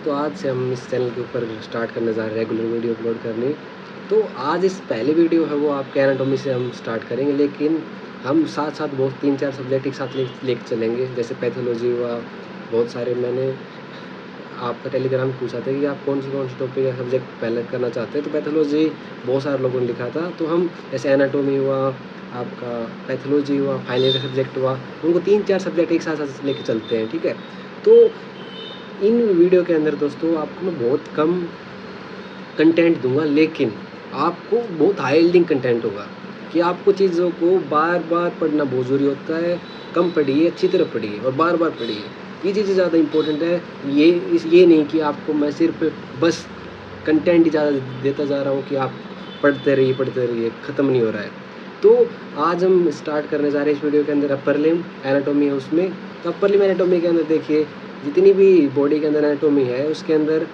तो आज से हम इस चैनल के ऊपर स्टार्ट करने जा रहे हैं रेगुलर वीडियो अपलोड करनी। तो आज इस पहले वीडियो है वो आपके एनाटॉमी से हम स्टार्ट करेंगे, लेकिन हम साथ साथ बहुत 3-4 सब्जेक्ट एक साथ लेके चलेंगे, जैसे पैथोलॉजी हुआ। बहुत सारे मैंने आपका टेलीग्राम पूछा था कि आप कौन सी टॉपिक या सब्जेक्ट पहले करना चाहते हैं, तो पैथोलॉजी बहुत सारे लोगों ने लिखा था। तो हम जैसे एनाटॉमी हुआ, आपका पैथोलॉजी हुआ, फाइनल का सब्जेक्ट हुआ, उनको 3-4 सब्जेक्ट एक साथ साथ लेके चलते हैं, ठीक है। तो इन वीडियो के अंदर दोस्तों आपको मैं बहुत कम कंटेंट दूंगा, लेकिन आपको बहुत हाई यील्डिंग कंटेंट होगा कि आपको चीज़ों को बार बार पढ़ना बहुत ज़रूरी होता है। कम पढ़िए, अच्छी तरह पढ़िए और बार बार पढ़िए, ये चीज़ें ज़्यादा इंपॉर्टेंट है। ये नहीं कि आपको मैं सिर्फ बस कंटेंट ही ज़्यादा देता जा रहा हूँ कि आप पढ़ते रहिए, ख़त्म नहीं हो रहा है। तो आज हम स्टार्ट करने जा रहे हैं इस वीडियो के अंदर अपर लिम्ब एनाटॉमी है उसमें। तो अपर लिम्ब एनाटॉमी के अंदर देखिए, जितनी भी बॉडी के अंदर एनाटॉमी है उसके अंदर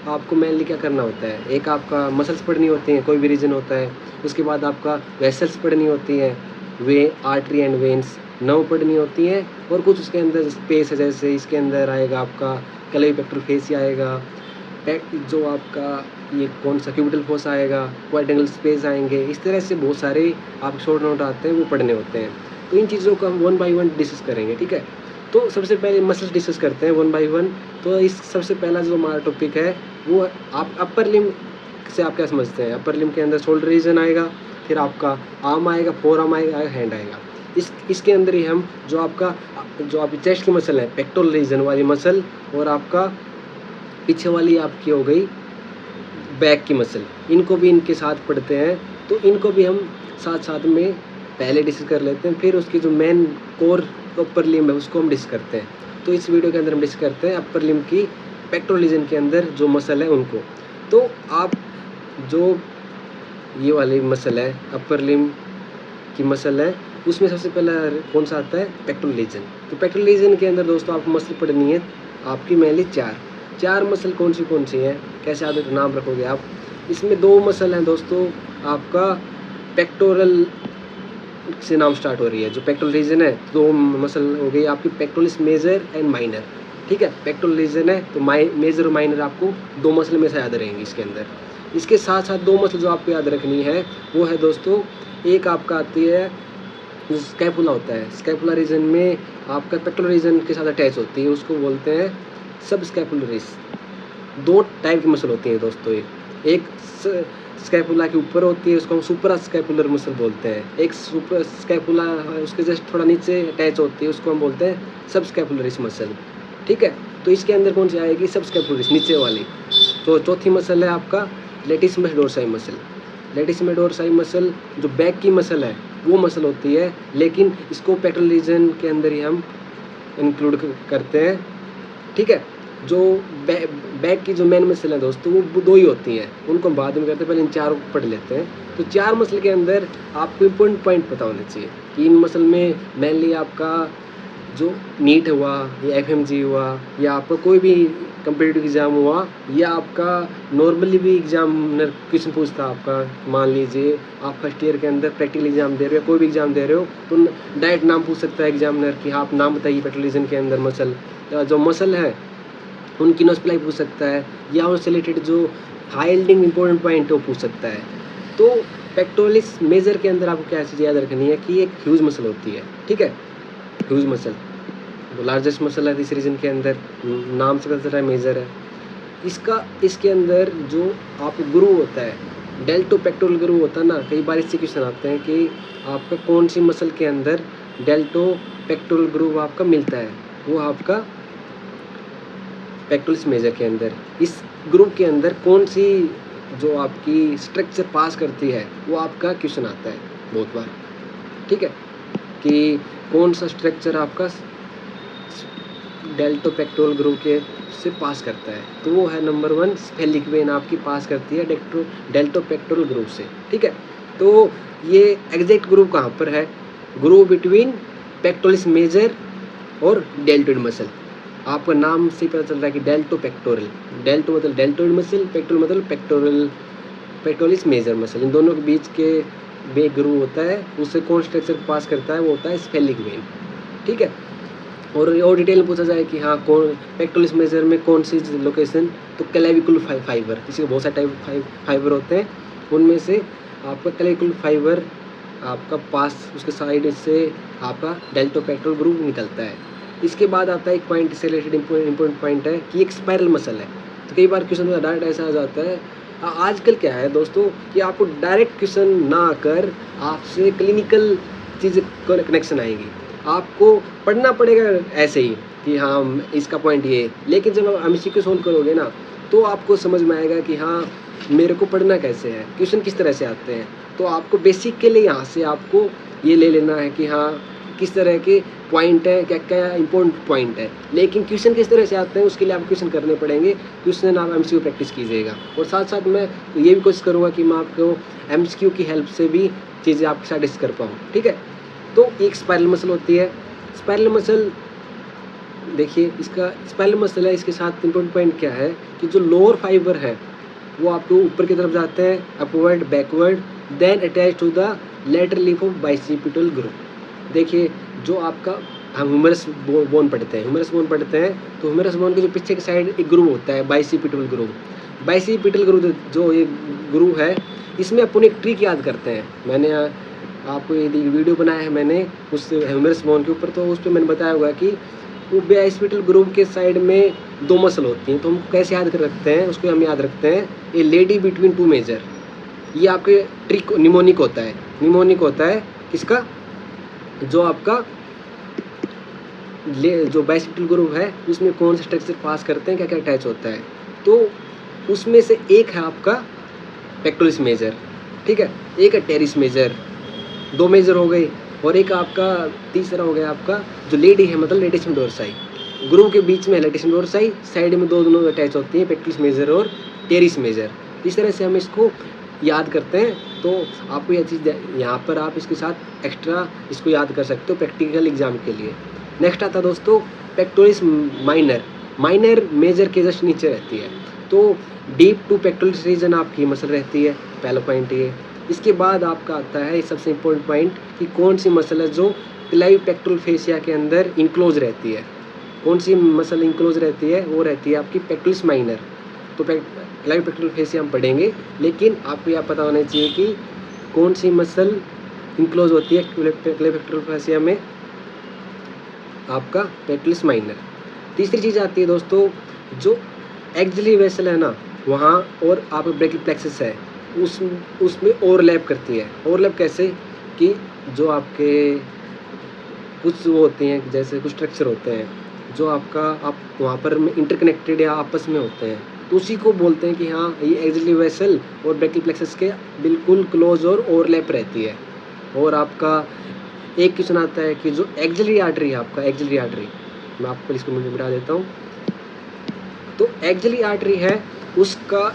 आपको मेनली क्या करना होता है, एक आपका मसल्स पढ़नी होती हैं, कोई भी रीजन होता है। उसके बाद आपका वेसल्स पढ़नी होती हैं, वे आर्टरी एंड वेन्स, नर्व पढ़नी होती हैं, और कुछ उसके अंदर स्पेस है, जैसे इसके अंदर आएगा आपका क्लेविपेक्टोरल फेसिया आएगा, जो आपका ये कौन सा क्यूबिटल फोसा आएगा, क्वाड्रेंगल स्पेस आएंगे। इस तरह से बहुत सारे आप शॉर्ट नोट आते हैं, वो पढ़ने होते हैं। तो इन चीज़ों को हम 1 बाय 1 डिस्कस करेंगे, ठीक है। तो सबसे पहले मसल्स डिस्कस करते हैं 1 बाय 1। तो इस सबसे पहला जो हमारा टॉपिक है वो आप अपर लिम्ब से आप क्या समझते हैं। अपर लिम्ब के अंदर शोल्डर रीजन आएगा, फिर आपका आर्म आएगा, फोर आर्म आएगा, हैंड आएगा। इसके अंदर ही हम जो आपकी चेस्ट की मसल है, पेक्टोरल रीजन वाली मसल, और आपका पीछे वाली आपकी हो गई बैक की मसल, इनको भी इनके साथ पढ़ते हैं। तो इनको भी हम साथ साथ में पहले डिस्कस कर लेते हैं, फिर उसकी जो मेन कोर अपर लिम्ब है उसको हम डिस्कस करते हैं। तो इस वीडियो के अंदर हम डिस्कस करते हैं अपर लिम्ब की पेक्टोरल रीजन के अंदर जो मसल है उनको। तो आप जो ये वाली मसल है, अपर लिम्ब की मसल है, उसमें सबसे पहला कौन सा आता है, पेक्टोरल रीजन। तो पेक्टोरल रीजन के अंदर दोस्तों आपको मसल पढ़नी है आपकी मेनली चार मसल कौन सी हैं, कैसे आदमी नाम रखोगे आप। इसमें 2 मसल हैं दोस्तों, आपका पेक्टोरल से नाम स्टार्ट हो रही है। जो पेक्टोरल रीजन है, 2 मसल हो गई आपकी, पेक्टोरलिस मेजर एंड माइनर, ठीक है। पेक्टोरल रीजन है तो मेजर और माइनर आपको 2 मसल में से याद रहेंगी इसके अंदर। इसके साथ साथ 2 मसल जो आपको याद रखनी है वो है दोस्तों, एक आपका आती है जो स्कैपुला होता है। स्कैपुला रीजन में आपका पेक्टोरल रीजन के साथ अटैच होती है, उसको बोलते हैं सब स्कैपुलरिस। 2 टाइप की मसल होती हैं दोस्तों, एक स्कैपुला के ऊपर होती है, उसको हम सुपरा स्कैपुलर मसल बोलते हैं। एक सुपर स्कैपुला उसके जस्ट थोड़ा नीचे अटैच होती है, उसको हम बोलते हैं सब स्कैपुलरिस मसल, ठीक है। तो इसके अंदर कौन सी आएगी, सब स्कैपुलरिस नीचे वाली। तो चौथी मसल है आपका लेटिसिमस डोर्साई मसल। लेटिसिमस डोर्साई मसल जो बैक की मसल है वो मसल होती है, लेकिन इसको पेक्टोरल रीजन के अंदर ही हम इंक्लूड करते हैं, ठीक है। जो बैक की जो मेन मसल है दोस्तों वो 2 ही होती हैं, उनको हम बाद में करते हैं, पहले इन चारों को पढ़ लेते हैं। तो 4 मसल के अंदर आपको इम्पोर्टेंट पॉइंट पता होने चाहिए कि इन मसल में मेनली आपका जो नीट हुआ या FMG हुआ या आपका कोई भी कम्पिटिटिव एग्ज़ाम हुआ, या आपका नॉर्मली भी एग्जामिनर क्वेश्चन पूछता है आपका, मान लीजिए आप फर्स्ट ईयर के अंदर प्रैक्टिकल एग्जाम दे रहे हो, कोई भी एग्जाम दे रहे हो, तो डायरेक्ट नाम पूछ सकता है एग्जामिनर कि हाँ आप नाम बताइए पेक्टोरल रीजन के अंदर मसल, जो मसल है उनकी नोस्प्लाई पूछ सकता है, या उससे रिलेटेड जो हाई यील्डिंग इंपॉर्टेंट पॉइंट है वो पूछ सकता है। तो पेक्टोरलिस मेजर के अंदर आपको क्या चीज़ याद रखनी है कि एक ह्यूज मसल होती है, ठीक है। ह्यूज मसल वो लार्जेस्ट मसल है इस रीजन के अंदर, नाम से पता चल रहा है मेजर है इसके अंदर जो आप गुरु होता है, डेल्टो पेक्टोरल गुरु होता है ना। कई बार इससे क्वेश्चन आते हैं कि आपका कौन सी मसल के अंदर डेल्टो पेक्टोरल गुरु आपका मिलता है, वो आपका पेक्टोरलिस मेजर के अंदर। इस ग्रुप के अंदर कौन सी जो आपकी स्ट्रक्चर पास करती है वो आपका क्वेश्चन आता है बहुत बार, ठीक है, कि कौन सा स्ट्रक्चर आपका डेल्टो पेक्टोरल ग्रुप के से पास करता है। तो वो है नंबर 1 स्फेलिक वेन आपकी पास करती है डेल्टो पेक्टोरल ग्रुप से, ठीक है। तो ये एग्जैक्ट ग्रुप कहाँ पर है, ग्रुप बिटवीन पेक्टोरलिस मेजर और डेल्टोइड मसल। आपका नाम से पता चल रहा है कि डेल्टो पेक्टोरल, डेल्टो मतलब डेल्टोइड मसल, पेक्टोरल मतलब पेक्टोरलिस मेजर मसल, इन दोनों के बीच के बे ग्रुप होता है, उससे कौन स्ट्रक्चर पास करता है वो होता है स्फेलिक वेन, ठीक है। और डिटेल में पूछा जाए कि हाँ कौन पेक्टोरलिस मेजर में कौन सी लोकेशन, तो क्लेविकुल फाइबर, किसी को बहुत सारे टाइप फाइबर होते हैं, उनमें से आपका क्लेविकुल फाइबर आपका पास उसके साइड से आपका डेल्टोपेक्टोरल ग्रूव निकलता है। इसके बाद आता है एक पॉइंट से रिलेटेड इम्पोर्टेंट पॉइंट है कि एक स्पाइरल मसल है। तो कई बार क्वेश्चन में डायरेक्ट ऐसा आ जाता है, आजकल क्या है दोस्तों कि आपको डायरेक्ट क्वेश्चन ना आकर आपसे क्लिनिकल चीज़ कनेक्शन आएगी, आपको पढ़ना पड़ेगा ऐसे ही कि हाँ इसका पॉइंट ये, लेकिन जब आप MCQ सोल्व करोगे ना तो आपको समझ में आएगा कि हाँ मेरे को पढ़ना कैसे है, क्वेश्चन किस तरह से आते हैं। तो आपको बेसिक के लिए यहाँ से आपको ये ले लेना है कि हाँ किस तरह के पॉइंट है, क्या क्या इंपॉर्टेंट पॉइंट है, लेकिन क्वेश्चन किस तरह से आते हैं उसके लिए आपको क्वेश्चन करने पड़ेंगे। क्वेश्चन आप MCQ प्रैक्टिस कीजिएगा, और साथ साथ मैं ये भी कोशिश करूँगा कि मैं आपको MCQ की हेल्प से भी चीज़ें आपके साथ डिस्कस कर पाऊँ, ठीक है। तो एक स्पाइरल मसल होती है, स्पाइरल मसल देखिए इसका स्पाइरल मसल है, इसके साथ इंपॉर्टेंट पॉइंट क्या है कि जो लोअर फाइबर है वो आपको ऊपर की तरफ जाते हैं, upward backward, then attach to the lateral lip of bicipital groove. देखिए जो आपका हम ह्यूमरस बोन पढ़ते हैं, ह्यूमरस बोन पढ़ते हैं, तो ह्यूमरस बोन के जो पीछे की साइड एक ग्रूव होता है बाइसिपिटल ग्रूव। बाइसिपिटल ग्रूव जो ये ग्रूव है, इसमें अपन एक ट्रिक याद करते हैं। मैंने आपको ये वीडियो बनाया है मैंने उस ह्यूमरस बोन के ऊपर, तो उस पर मैंने बताया होगा कि वो बाइसिपिटल ग्रूव के साइड में 2 मसल होती हैं। तो हम कैसे याद कर रखते हैं उसको, हम याद रखते हैं ये लेडी बिटवीन 2 मेजर, ये आपके ट्रिक निमोनिक होता है। निमोनिक होता है किसका, जो आपका जो बाइसिपिटल ग्रूव है उसमें कौन से स्ट्रक्चर पास करते हैं, क्या क्या अटैच होता है। तो उसमें से एक है आपका पेक्टोरलिस मेजर, ठीक है, एक है टेरिस मेजर, 2 मेजर हो गए, और एक आपका तीसरा हो गया आपका जो लेडी है मतलब लेटिसियम डोर्साई। ग्रूव के बीच में लेटिसियम डोर्साई, साइड में दोनों अटैच होती है पेक्टोरलिस मेजर और टेरिस मेजर। इस तरह से हम इसको याद करते हैं। तो आपको यह चीज़ यहाँ पर आप इसके साथ एक्स्ट्रा इसको याद कर सकते हो प्रैक्टिकल एग्जाम के लिए। नेक्स्ट आता है दोस्तों पेक्टोरलिस माइनर। माइनर मेजर के जस्ट नीचे रहती है, तो डीप टू पेक्टोरलिस रीजन आपकी मसल रहती है, पहला पॉइंट ये। इसके बाद आपका आता है सबसे इम्पोर्टेंट पॉइंट कि कौन सी मसल है जो क्लेविपेक्टोरल फेसिया के अंदर इनक्लोज रहती है। कौन सी मसल इनक्लोज रहती है, वो रहती है आपकी पेक्टोरलिस माइनर। तो क्लेविपेक्टोरल फेसिया हम पढ़ेंगे, लेकिन आपको यह पता होना चाहिए कि कौन सी मसल इनक्लोज होती है क्लेविपेक्टोरल फेसिया में, आपका पेक्टोरलिस माइनर। तीसरी चीज़ आती है दोस्तों जो एक्सिलरी वेसल है ना वहाँ, और आपका ब्रैकियल प्लेक्सस है उसमें ओवरलैप करती है। ओवरलैप कैसे कि जो आपके कुछ वो होते हैं, जैसे कुछ स्ट्रक्चर होते हैं जो आपका आप वहाँ पर इंटरकनेक्टेड या आपस में होते हैं, तो उसी को बोलते हैं कि हाँ ये एक्सिलरी वेसल और ब्रैकियल प्लेक्सस के बिल्कुल क्लोज और ओवरलैप रहती है। और आपका एक क्वेश्चन आता है कि जो एक्सिलरी आर्टरी है आपका, एक्सिलरी आर्टरी मैं आपको इसको मिटा देता हूँ। तो एक्सिलरी आर्टरी है उसका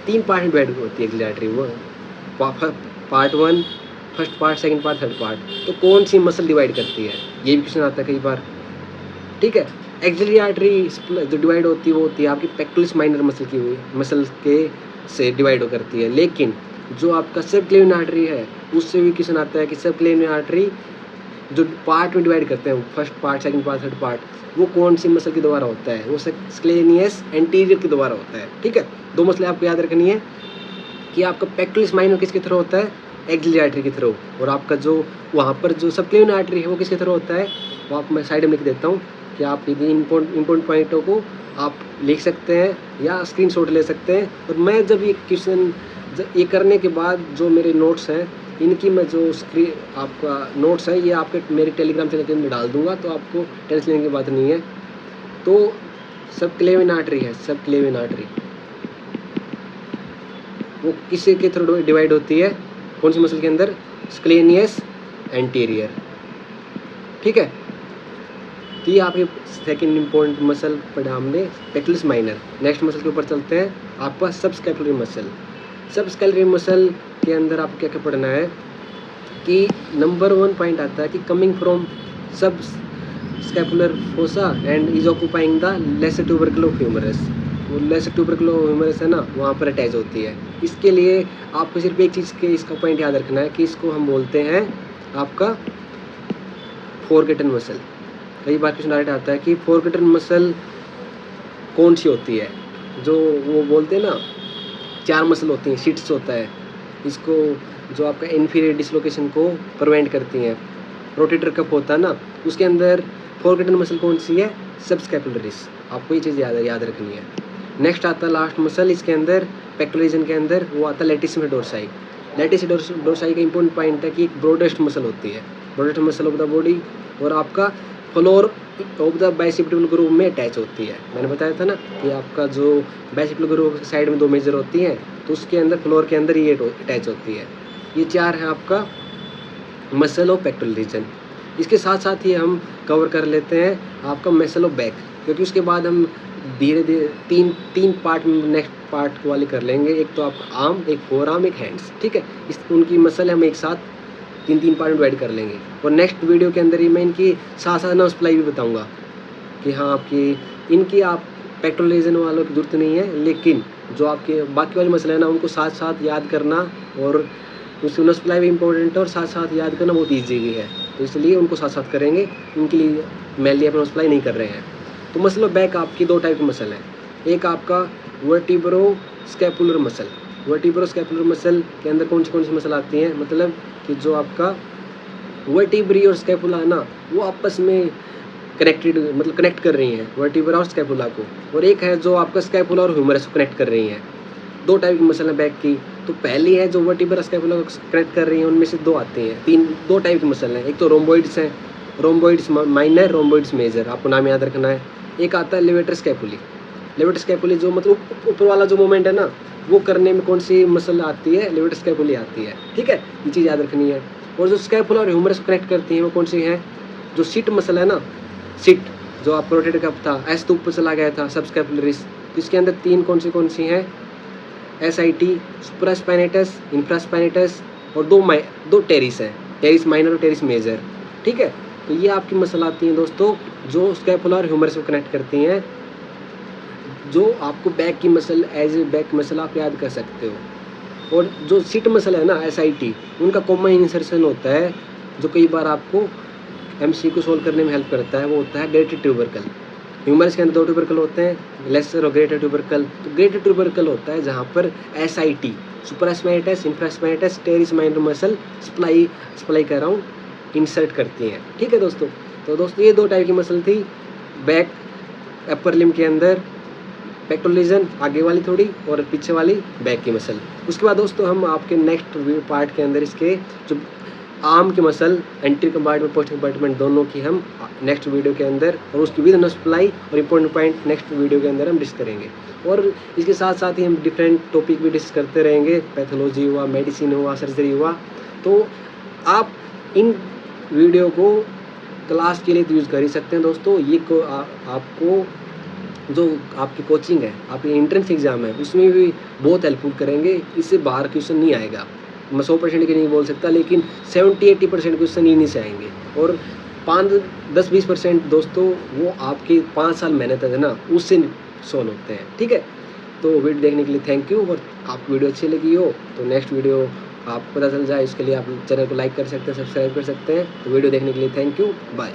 3 पार्ट में डिवाइड होती है एक्सिलरी आर्टरी, वो part 1, first part, second part, third part. तो कौन सी मसल डिवाइड करती है, ये भी क्वेश्चन आता है कई बार, ठीक है। एक्सिलरी आर्टरी जो डिवाइड होती है वो होती है आपकी पेक्टोरलिस माइनर मसल की हुई मसल के से डिवाइड करती है। लेकिन जो आपका सबक्लेवियन आर्टरी है उससे भी क्वेश्चन आता है कि सबक्लेवियन आर्टरी जो पार्ट में डिवाइड करते हैं, first part, second part, third part, वो कौन सी मसल के द्वारा होता है, वो स्क्लेनियस एंटीरियर के द्वारा होता है, ठीक है। 2 मसले आपको याद रखनी है कि आपका पेक्टोरलिस माइनर किसके थ्रू होता है, एक्सिलरी आर्टरी के थ्रू, और आपका जो वहाँ पर जो सबक्लेवियन आर्टरी है वो किसके थ्रू होता है, वो आप मैं साइड में लिख देता हूँ कि आप यदि इम्पोर्टेंट पॉइंटों को आप लिख सकते हैं या स्क्रीनशॉट ले सकते हैं। और मैं जब ये क्वेश्चन ये करने के बाद जो मेरे नोट्स हैं इनकी मैं जो आपका नोट्स है ये आपके मेरे टेलीग्राम चैनल के अंदर डाल दूंगा, तो आपको टेंशन लेने की बात नहीं है। तो सबक्लेवियन आर्टरी है, सबक्लेवियन आर्टरी वो किसी के थ्रू डिवाइड होती है, कौन सी मसल के अंदर, स्क्लेनियस एंटीरियर, ठीक है। तो ये आपके सेकंड इम्पोर्टेंट मसल पढ़ा हमने पेक्टोरलिस माइनर। नेक्स्ट मसल के ऊपर चलते हैं, आपका सबस्कैपुलरी मसल। सबस्कैपुलरी मसल के अंदर आपको क्या क्या पढ़ना है कि नंबर 1 पॉइंट आता है कि coming from subscapular fossa and is occupying the lesser tubercle of humerus. वो लेसर ट्यूबरकुलो ह्यूमरस है ना वहाँ पर अटैच होती है। इसके लिए आपको सिर्फ एक चीज़ के इसका पॉइंट याद रखना है कि इसको हम बोलते हैं आपका फोरगेटन मसल। कई बार क्वेश्चन डायरेक्ट आता है कि फोरक्वार्टर मसल कौन सी होती है, जो वो बोलते हैं ना 4 मसल होती हैं, शीट्स होता है, इसको जो आपका इन्फीरियर डिसलोकेशन को प्रिवेंट करती हैं। रोटेटर कप होता है ना, उसके अंदर फोरक्वार्टर मसल कौन सी है, सबस्कैपुलरिस। आपको ये चीज़ याद रखनी है। नेक्स्ट आता है लास्ट मसल इसके अंदर पेक्टोरल रीजन के अंदर, वो आता है लैटिसिमस डोर्साई। लैटिसिमस डोर्साई का इंपॉर्टेंट पॉइंट है कि एक ब्रॉडेस्ट मसल होती है, broadest muscle of the body, और आपका फ्लोर ऑफ द बाइसेप्टिबल ग्रूव में अटैच होती है। मैंने बताया था ना कि आपका जो बाइसेप्टिबल ग्रूव साइड में 2 मेजर होती हैं, तो उसके अंदर फ्लोर के अंदर ये अटैच होती है। ये 4 है आपका मसल ऑफ पेक्टोरल रीजन। इसके साथ साथ ही हम कवर कर लेते हैं आपका मसल ऑफ बैक, क्योंकि उसके बाद हम धीरे धीरे तीन पार्ट में नेक्स्ट पार्ट वाले कर लेंगे। एक तो आपका आर्म, एक फोर आर्म, एक हैंड्स, ठीक है। इस उनकी मसल हम एक साथ तीन पार्ट में डिवाइड कर लेंगे, और नेक्स्ट वीडियो के अंदर ही मैं इनकी साथ साथ नर्व सप्लाई भी बताऊंगा कि हाँ आपकी इनकी आप पेक्टोरल रीजन वालों की जरूरत नहीं है, लेकिन जो आपके बाकी वाले मसल है ना उनको साथ साथ याद करना, और उसकी नर्व सप्लाई भी इंपॉर्टेंट है और साथ साथ याद करना बहुत ईजी भी है, तो इसलिए उनको साथ साथ करेंगे। इनके लिए मेनली आप नर्व सप्लाई नहीं कर रहे हैं। तो मसल ऑफ बैक आपकी 2 टाइप की मसल है। एक आपका vertebro scapular muscle. Vertebro scapular muscle के अंदर कौन सी मसल आती हैं, मतलब कि जो आपका वर्टिब्री और स्कैपुला है ना, वो आपस में कनेक्टेड, मतलब कनेक्ट कर रही हैं वर्टिब्रा और स्कैपुला को, और एक है जो आपका स्कैपुला और ह्यूमरस को कनेक्ट कर रही हैं। 2 टाइप की मसल है बैक की। तो पहली है जो वर्टिब्रा स्कैपुला को कनेक्ट कर रही हैं, उनमें से 2 आते हैं, 2 टाइप की मसल हैं। एक तो रोम्बोइड्स हैं, रोम्बोइड्स माइनर, रोम्बोइड्स मेजर, आपको नाम याद रखना है। एक आता है लेवेटर स्कैपुली। लेवेटर स्कैपुली जो मतलब ऊपर वाला जो मूवमेंट है ना, वो करने में कौन सी मसल आती है, लेवेटर स्कैपुली आती है, ठीक है, ये चीज़ याद रखनी है। और जो स्कैपुला और ह्यूमरस को कनेक्ट करती हैं वो कौन सी है, जो सिट मसल है ना, सिट जो आपका रोटेटर कप था, एस तो ऊपर चला गया था, सबस्कैपुलरिस, तो इसके अंदर 3 कौन सी हैं, SIT, सुप्रास्पाइनेटस, इंफ्रास्पाइनेटस, और 2 टेरिस हैं, टेरिस माइनर और टेरिस मेजर, ठीक है। तो ये आपकी मसल आती हैं दोस्तों, जो स्कैपुला और ह्यूमरस को कनेक्ट करती हैं, जो आपको बैक की muscle as a back muscle आप याद कर सकते हो। और जो सिट मसल है ना, SIT, उनका कॉमन इंसर्शन होता है, जो कई बार आपको MCQ सोल्व करने में हेल्प करता है, वो होता है ग्रेटर ट्यूबरकल। ह्यूमरस के अंदर 2 ट्यूबरकल होते हैं, लेसर और ग्रेटर ट्यूबरकल। तो ग्रेटर ट्यूबरकल होता है जहाँ पर SIT, supraspinatus, infraspinatus, teres minor muscle supply कर रहा हूँ, इंसर्ट करती हैं, ठीक है दोस्तों। तो दोस्तों ये 2 टाइप की मसल थी बैक अपर लिम्ब के अंदर, पेक्टोरल रीजन आगे वाली थोड़ी और पीछे वाली बैक की मसल। उसके बाद दोस्तों हम आपके नेक्स्ट पार्ट के अंदर इसके जो आर्म की muscle, anterior compartment, posterior compartment, दोनों की हम नेक्स्ट वीडियो के अंदर, और उसकी विद नर्व सप्लाई और इंपॉर्टेंट पॉइंट नेक्स्ट वीडियो के अंदर हम डिस्कस करेंगे। और इसके साथ साथ ही हम डिफरेंट टॉपिक भी डिस्कस करते रहेंगे, पैथोलॉजी हुआ, मेडिसिन हुआ, सर्जरी हुआ। तो आप इन वीडियो को क्लास के लिए यूज़ कर ही सकते हैं दोस्तों। ये आपको जो आपकी कोचिंग है, आपकी एंट्रेंस एग्ज़ाम है, उसमें भी बहुत हेल्पफुल करेंगे। इससे बाहर क्वेश्चन नहीं आएगा, मैं 100% की नहीं बोल सकता, लेकिन 70-80% क्वेश्चन इन्हीं से आएंगे, और 5-10-20% दोस्तों वो आपकी 5 साल मेहनत है ना, उससे सॉल्व होते हैं, ठीक है। तो वीडियो देखने के लिए थैंक यू, और आपको वीडियो अच्छी लगी हो तो नेक्स्ट वीडियो आपको पता चल जाए, इसके लिए आप चैनल को लाइक कर सकते हैं, सब्सक्राइब कर सकते हैं। तो वीडियो देखने के लिए थैंक यू, बाय।